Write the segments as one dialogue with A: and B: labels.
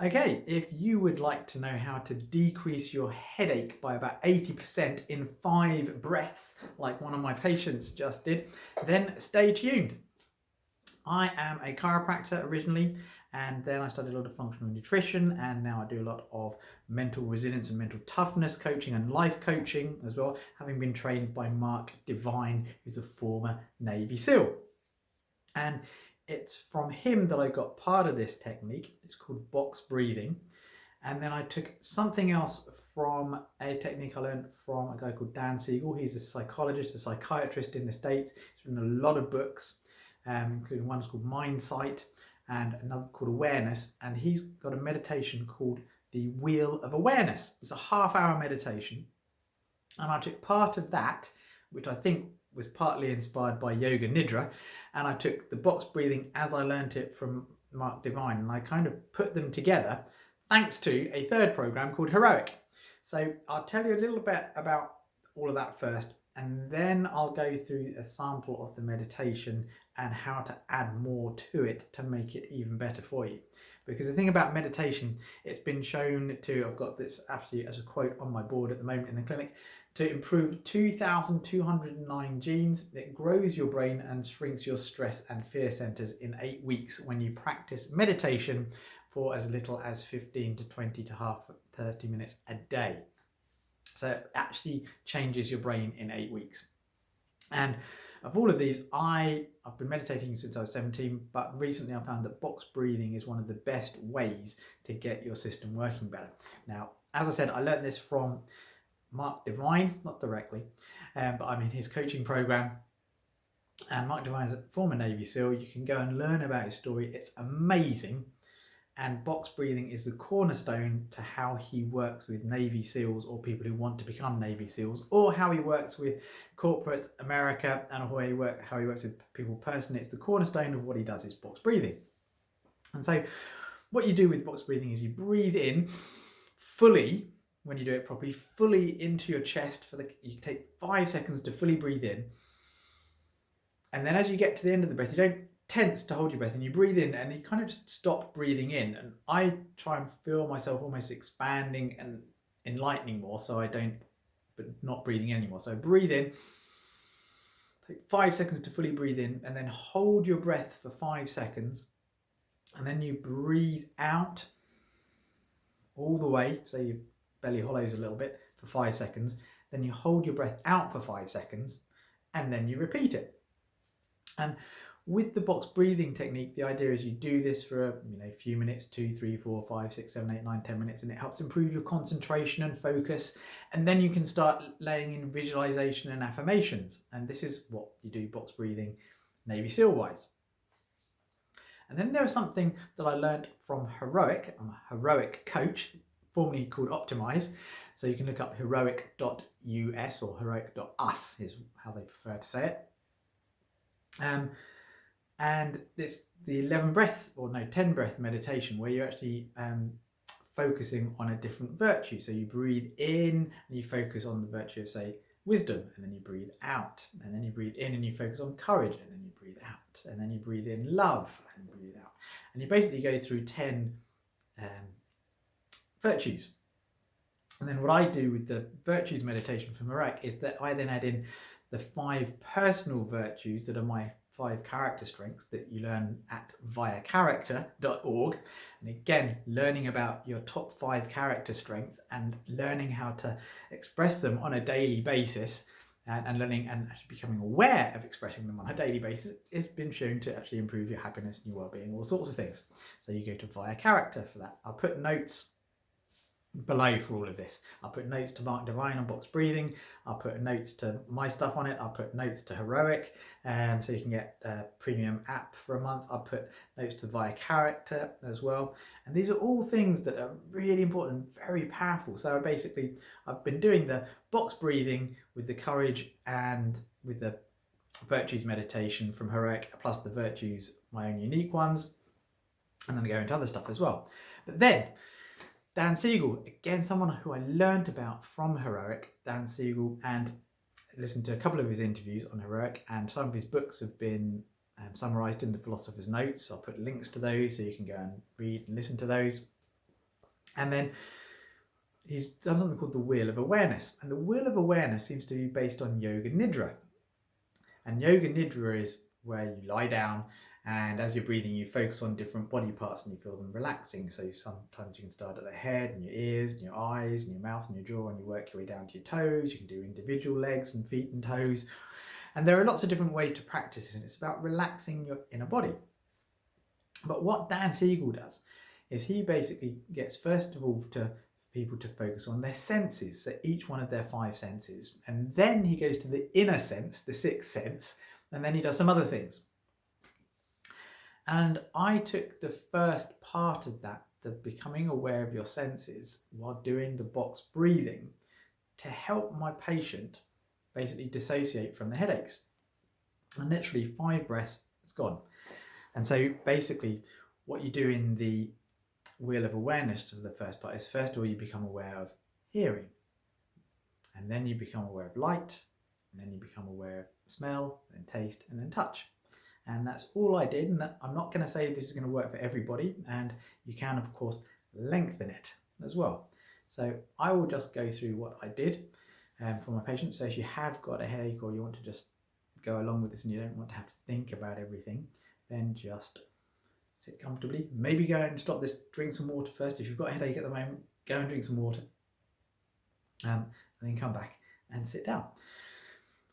A: Okay, if you would like to know how to decrease your headache by about 80% in 5 breaths, like one of my patients just did, then stay tuned. I am a chiropractor originally, and then I studied a lot of functional nutrition, and now I do a lot of mental resilience and mental toughness coaching and life coaching as well, having been trained by Mark Devine, who's a former Navy SEAL. And it's from him that I got part of this technique. It's called box breathing. And then I took something else from a technique I learned from a guy called Dan Siegel. He's a psychologist, a psychiatrist in the States. He's written a lot of books, including one called Mindsight and another called Awareness. And he's got a meditation called the Wheel of Awareness. It's a half-hour meditation. And I took part of that, which I think was partly inspired by Yoga Nidra, and I took the box breathing as I learnt it from Mark Devine, and I kind of put them together thanks to a third program called Heroic. So I'll tell you a little bit about all of that first, and then I'll go through a sample of the meditation and how to add more to it to make it even better for you. Because the thing about meditation, it's been shown to, I've got this actually as a quote on my board at the moment in the clinic, to improve 2,209 genes. It grows your brain and shrinks your stress and fear centers in 8 weeks when you practice meditation for as little as 15 to 20 to half 30 minutes a day. So it actually changes your brain in 8 weeks. And of all of these, I've been meditating since I was 17, but recently I found that box breathing is one of the best ways to get your system working better. Now, as I said, I learned this from Mark Devine, not directly, but I'm in his coaching program. And Mark Devine's a former Navy SEAL. You can go and learn about his story. It's amazing. And box breathing is the cornerstone to how he works with Navy SEALs or people who want to become Navy SEAls, or how he works with corporate America and how he works with people personally. It's the cornerstone of what he does is box breathing. And so what you do with box breathing is you breathe in fully, when you do it properly, fully into your chest. You take 5 seconds to fully breathe in. And then as you get to the end of the breath, you don't tense to hold your breath, and you breathe in and you kind of just stop breathing in. And I try and feel myself almost expanding and enlightening more, so I don't, but not breathing anymore. So breathe in, take 5 seconds to fully breathe in, and then hold your breath for 5 seconds. And then you breathe out all the way, so your belly hollows a little bit for 5 seconds. Then you hold your breath out for 5 seconds, and then you repeat it. And with the box breathing technique, the idea is you do this for a few minutes, 2, 3, 4, 5, 6, 7, 8, 9, 10 minutes, and it helps improve your concentration and focus. And then you can start laying in visualization and affirmations. And this is what you do box breathing Navy SEAL wise. And then there was something that I learned from Heroic. I'm a Heroic coach, formerly called Optimize. So you can look up heroic.us or heroic.us is how they prefer to say it. And it's the 10 breath meditation, where you're actually focusing on a different virtue. So you breathe in and you focus on the virtue of, say, wisdom, and then you breathe out, and then you breathe in and you focus on courage, and then you breathe out, and then you breathe in love and breathe out. And you basically go through 10 virtues. And then what I do with the virtues meditation from Heroic is that I then add in the 5 personal virtues that are my 5 character strengths that you learn at viacharacter.org. And again, learning about your top 5 character strengths and learning how to express them on a daily basis, and learning and actually becoming aware of expressing them on a daily basis has been shown to actually improve your happiness and your well-being, all sorts of things. So you go to Via Character for that. I'll put notes below for all of this. I'll put notes to Mark Devine on box breathing. I'll put notes to my stuff on it. I'll put notes to Heroic, so you can get a premium app for a month. I'll put notes to Via Character as well. And these are all things that are really important, very powerful. So basically, I've been doing the box breathing with the courage and with the virtues meditation from Heroic, plus the virtues, my own unique ones. And then I go into other stuff as well. But then Dan Siegel, again, someone who I learned about from Heroic, Dan Siegel, and listened to a couple of his interviews on Heroic, and some of his books have been summarized in the Philosopher's Notes. I'll put links to those so you can go and read and listen to those. And then he's done something called the Wheel of Awareness. And the Wheel of Awareness seems to be based on Yoga Nidra. And Yoga Nidra is where you lie down, and as you're breathing, you focus on different body parts and you feel them relaxing. So sometimes you can start at the head and your ears and your eyes and your mouth and your jaw, and you work your way down to your toes. You can do individual legs and feet and toes. And there are lots of different ways to practice this, and it's about relaxing your inner body. But what Dan Siegel does is he basically gets, first of all, to people to focus on their senses, so each one of their 5 senses, and then he goes to the inner sense, the 6th sense, and then he does some other things. And I took the first part of that, the becoming aware of your senses, while doing the box breathing, to help my patient basically dissociate from the headaches. And literally 5 breaths, it's gone. And so basically what you do in the Wheel of Awareness to the first part is, first of all, you become aware of hearing, and then you become aware of light, and then you become aware of smell, then taste, and then touch. And that's all I did. And I'm not going to say this is going to work for everybody, and you can of course lengthen it as well. So I will just go through what I did for my patients. So if you have got a headache, or you want to just go along with this and you don't want to have to think about everything, then just sit comfortably. Maybe go and stop this, drink some water first. If you've got a headache at the moment, go and drink some water, and then come back and sit down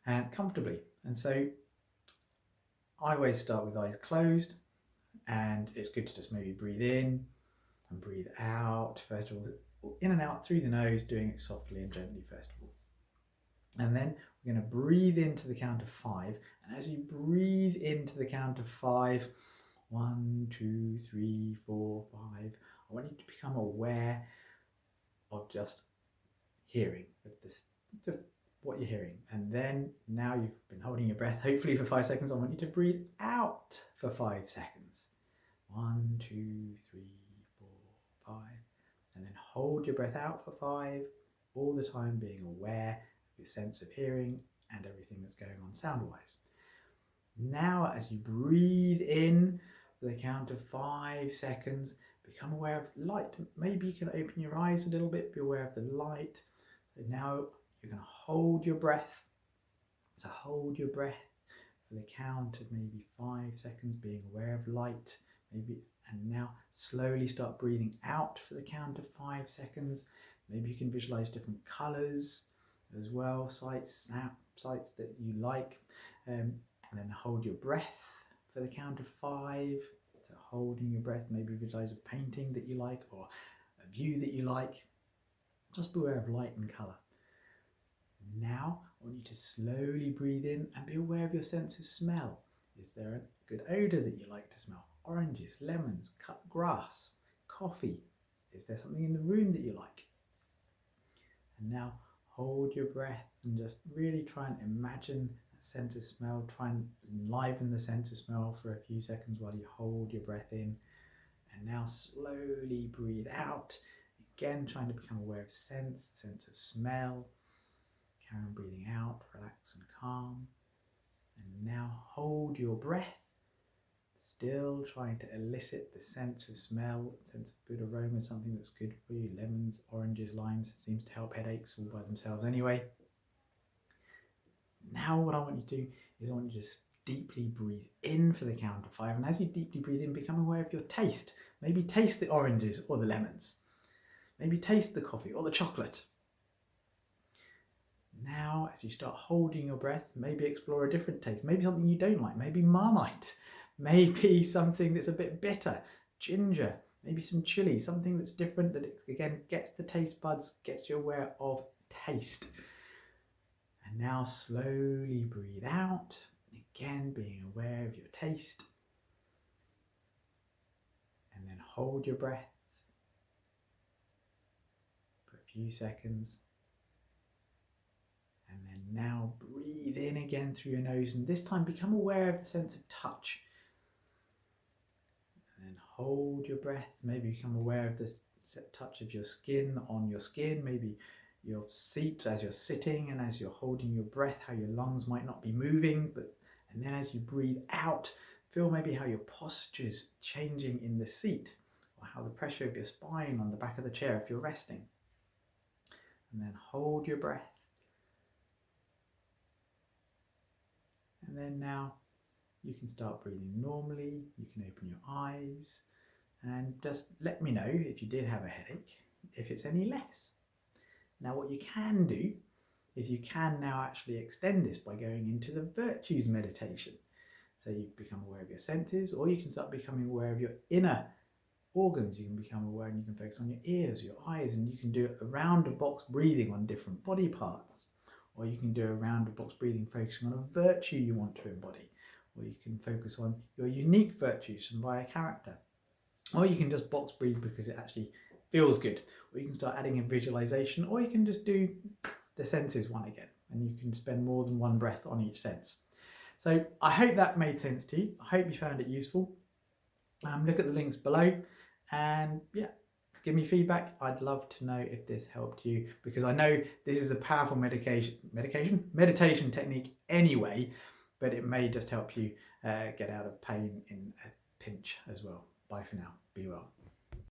A: and comfortably. And so I always start with eyes closed, and it's good to just maybe breathe in and breathe out. First of all, in and out through the nose, doing it softly and gently first of all. And then we're going to breathe into the count of 5. And as you breathe into the count of 5, 1, 2, 3, 4, 5, I want you to become aware of just hearing, of this, of what you're hearing. And then, now you've been holding your breath hopefully for 5 seconds, I want you to breathe out for 5 seconds. 1, 2, 3, 4, 5. And then hold your breath out for 5, all the time being aware of your sense of hearing and everything that's going on sound-wise. Now, as you breathe in for the count of 5 seconds, become aware of light. Maybe you can open your eyes a little bit, be aware of the light. So now you're going to hold your breath. So hold your breath for the count of maybe 5 seconds, being aware of light. Maybe, and now slowly start breathing out for the count of 5 seconds. Maybe you can visualize different colors as well, sights that you like. And then hold your breath for the count of 5. So holding your breath, maybe visualize a painting that you like or a view that you like. Just be aware of light and colour. Now I want you to slowly breathe in and be aware of your sense of smell. Is there a good odour that you like to smell? Oranges, lemons, cut grass, coffee. Is there something in the room that you like? And now hold your breath and just really try and imagine that sense of smell. Try and enliven the sense of smell for a few seconds while you hold your breath in. And now slowly breathe out. Again, trying to become aware of sense of smell. Carry on breathing out, relax and calm. And now hold your breath, still trying to elicit the sense of smell, sense of good aroma, something that's good for you. Lemons, oranges, limes, it seems to help headaches all by themselves anyway. Now what I want you to do is I want you to just deeply breathe in for the count of 5. And as you deeply breathe in, become aware of your taste. Maybe taste the oranges or the lemons. Maybe taste the coffee or the chocolate. Now, as you start holding your breath, maybe explore a different taste. Maybe something you don't like. Maybe Marmite. Maybe something that's a bit bitter. Ginger. Maybe some chili. Something that's different that, again, gets the taste buds, gets you aware of taste. And now slowly breathe out. Again, being aware of your taste. And then hold your breath for a few seconds. And then now breathe in again through your nose, and this time become aware of the sense of touch. And then hold your breath, maybe become aware of the touch of your skin on your skin, maybe your seat as you're sitting and as you're holding your breath, how your lungs might not be moving, and then as you breathe out, feel maybe how your posture's changing in the seat, or how the pressure of your spine on the back of the chair if you're resting. And then hold your breath. And then now you can start breathing normally. You can open your eyes and just let me know if you did have a headache, if it's any less. Now what you can do is you can now actually extend this by going into the virtues meditation. So you become aware of your senses, or you can start becoming aware of your inner organs. You can become aware and you can focus on your ears, your eyes, and you can do a round of box breathing on different body parts. Or you can do a round of box breathing focusing on a virtue you want to embody. Or you can focus on your unique virtues and via character. Or you can just box breathe because it actually feels good. Or you can start adding in visualization, or you can just do the senses one again, and you can spend more than one breath on each sense. So I hope that made sense to you. I hope you found it useful. Look at the links below, and yeah, give me feedback. I'd love to know if this helped you, because I know this is a powerful meditation technique anyway, but it may just help you get out of pain in a pinch as well. Bye for now. Be well.